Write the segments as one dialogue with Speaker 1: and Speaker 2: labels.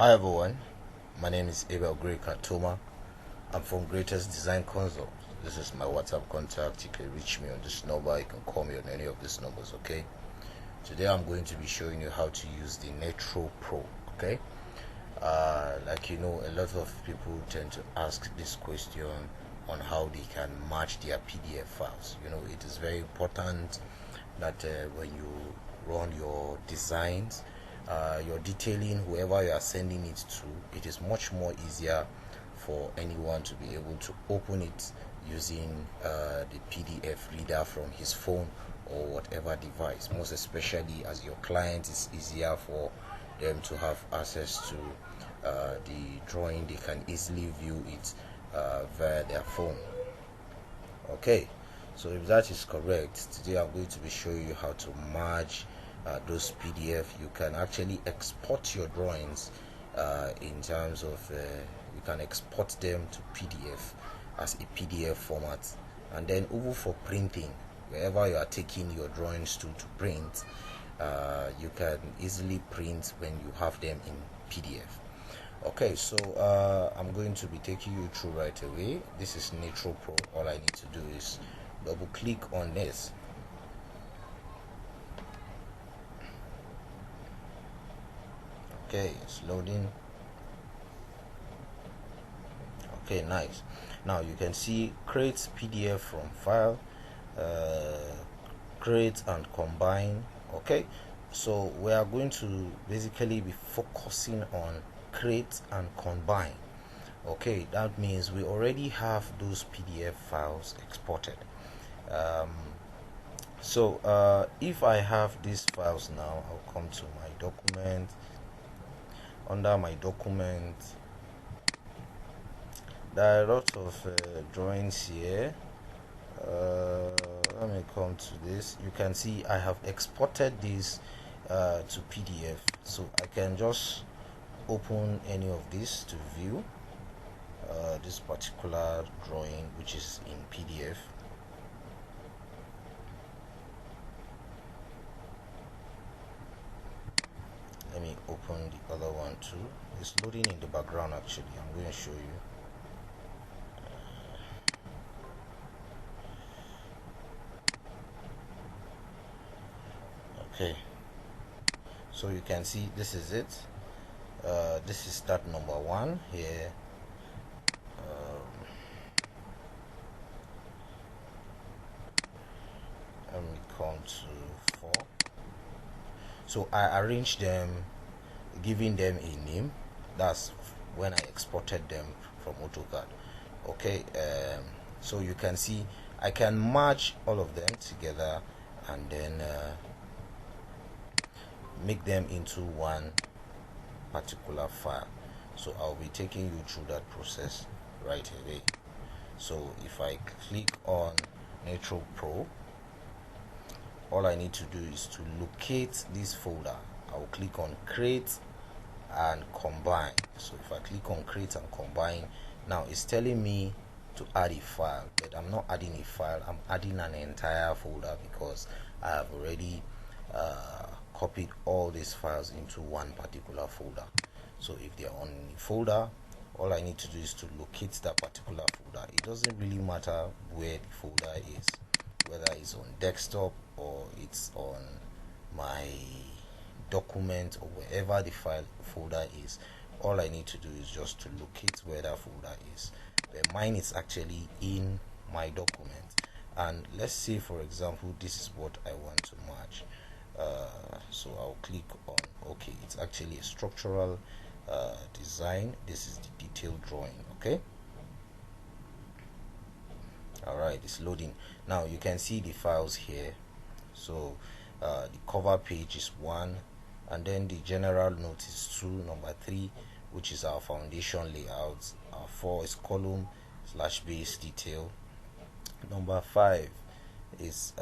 Speaker 1: Hi everyone, my name is Abel Katoma. I'm from GREYTEST Design Consult. This is my WhatsApp contact. You can reach me on this number. You can call me on any of these numbers, okay? Today I'm going to be showing you how to use the Nitro Pro, okay? Like you know, a lot of people tend to ask this question on how they can match their PDF files. You know, it is very important that when you run your designs, your detailing, whoever you are sending it to, it is much more easier for anyone to be able to open it using the PDF reader from his phone or whatever device. Most especially as your client, is easier for them to have access to the drawing. They can easily view it via their phone. Okay, so if that is correct, today I'm going to be showing you how to merge those PDF. You can actually export your drawings in terms of you can export them to PDF as a PDF format, and then over for printing, wherever you are taking your drawings to print, you can easily print when you have them in PDF. Okay, so I'm going to be taking you through right away. This is Nitro Pro. All I need to do is double click on this. Okay, it's loading. Okay, nice. Now you can see create PDF from file, create and combine. Okay, so we are going to basically be focusing on create and combine. Okay, that means we already have those PDF files exported. So if I have these files now, I'll come to my document. Under my document, there are a lot of drawings here. Let me come to this. You can see I have exported this to PDF, so I can just open any of this to view this particular drawing, which is in PDF. Let me open the other one too. It's loading in the background. Actually, I'm going to show you. Okay, so you can see this is it. This is start number 1 here. Let me come to 4. So I arranged them, giving them a name. That's when I exported them from AutoCAD. Okay, so you can see I can merge all of them together and then make them into one particular file. So I'll be taking you through that process right away. So if I click on Nitro Pro, all I need to do is to locate this folder. I'll click on create and combine. So if I click on create and combine, now it's telling me to add a file, but I'm not adding a file, I'm adding an entire folder because I have already copied all these files into one particular folder. So if they're on a folder, all I need to do is to locate that particular folder. It doesn't really matter where the folder is, whether it's on desktop or it's on my document or wherever the file folder is. All I need to do is just to locate where that folder is. But mine is actually in my document, and let's say for example this is what I want to match. So I'll click on OK. It's actually a structural design. This is the detailed drawing. Okay, alright, it's loading. Now you can see the files here. So the cover page is 1, and then the general note is 2. Number 3, which is our foundation layout. 4 is column / base detail. Number 5 is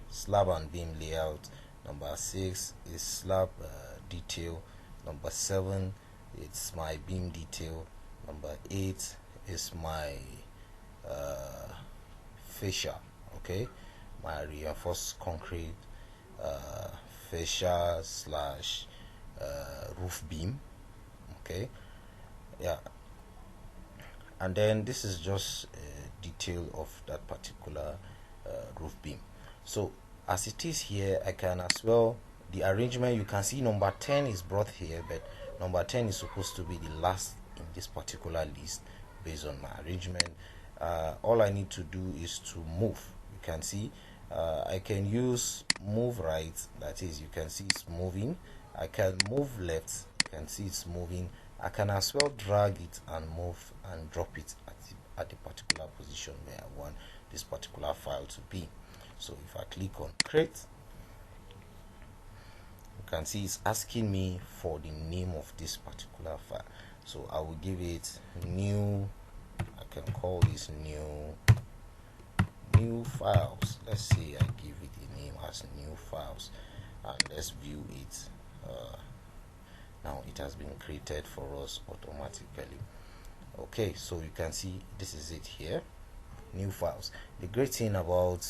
Speaker 1: slab and beam layout. Number 6 is slab detail. Number 7, it's my beam detail. Number 8 is my fascia. Okay, my reinforced concrete fascia / roof beam. Okay, yeah. And then this is just a detail of that particular roof beam. So as it is here, I can as well, the arrangement, you can see number 10 is brought here, but number 10 is supposed to be the last in this particular list based on my arrangement. All I need to do is to move. You can see I can use move right, that is, you can see it's moving. I can move left, you can see it's moving. I can as well drag it and move and drop it at the particular position where I want this particular file to be. So if I click on create, you can see it's asking me for the name of this particular file. So I will give it new, I can call this new files. Let's say I give it a name as new files, and let's view it. Now it has been created for us automatically. Okay, so you can see this is it here, new files. The great thing about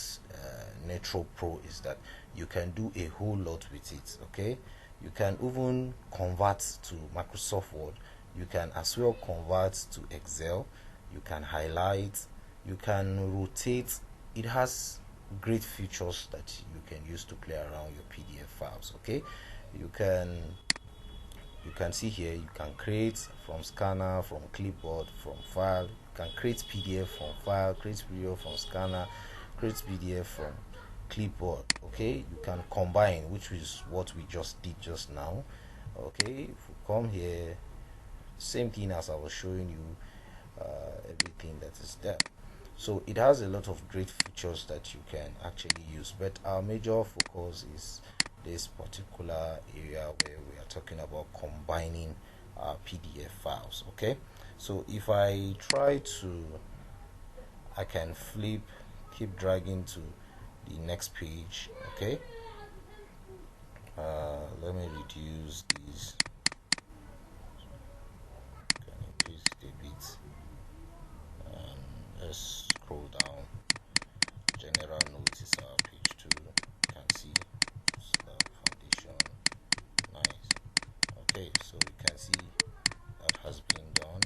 Speaker 1: Nitro Pro is that you can do a whole lot with it. Okay, you can even convert to Microsoft Word, you can as well convert to Excel, you can highlight, you can rotate. It has great features that you can use to play around your PDF files. Okay, you can see here, you can create from scanner, from clipboard, from file. You can create PDF from file, create video from scanner, create PDF from clipboard. Okay, you can combine, which is what we just did just now. Okay, if we come here, same thing as I was showing you, everything that is there. So it has a lot of great features that you can actually use, but our major focus is this particular area where we are talking about combining PDF files. Okay, so if I try to, I can flip, keep dragging to the next page. Okay, let me reduce these, can increase it a bit, let's scroll down. General notice our page 2, you can see slab foundation, nice. Okay, so you can see that has been done.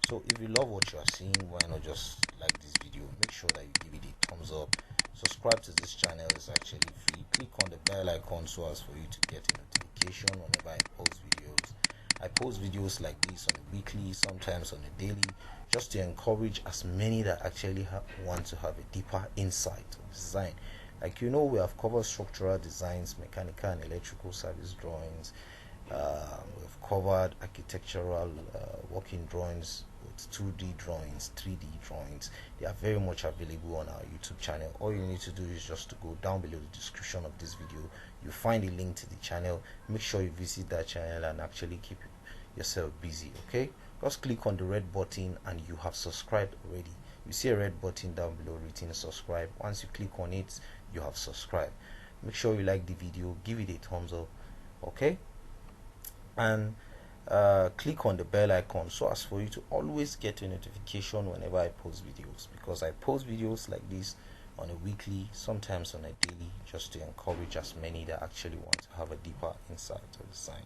Speaker 1: So if you love what you are seeing, why not just like this video, make sure that you give it a thumbs up, subscribe to this channel, it's actually free, click on the bell icon so as for you to get a notification whenever I post videos. I post videos like this on a weekly, sometimes on a daily, just to encourage as many that actually want to have a deeper insight of design. Like, you know, we have covered structural designs, mechanical and electrical service drawings, we've covered architectural working drawings, with 2D drawings, 3D drawings. They are very much available on our YouTube channel. All you need to do is just to go down below the description of this video. You find a link to the channel. Make sure you visit that channel and actually keep yourself busy. Okay, just click on the red button and you have subscribed already. You see a red button down below written subscribe. Once you click on it, you have subscribed. Make sure you like the video, give it a thumbs up. Okay, and click on the bell icon so as for you to always get a notification whenever I post videos, because I post videos like this on a weekly, sometimes on a daily, just to encourage as many that actually want to have a deeper insight of design.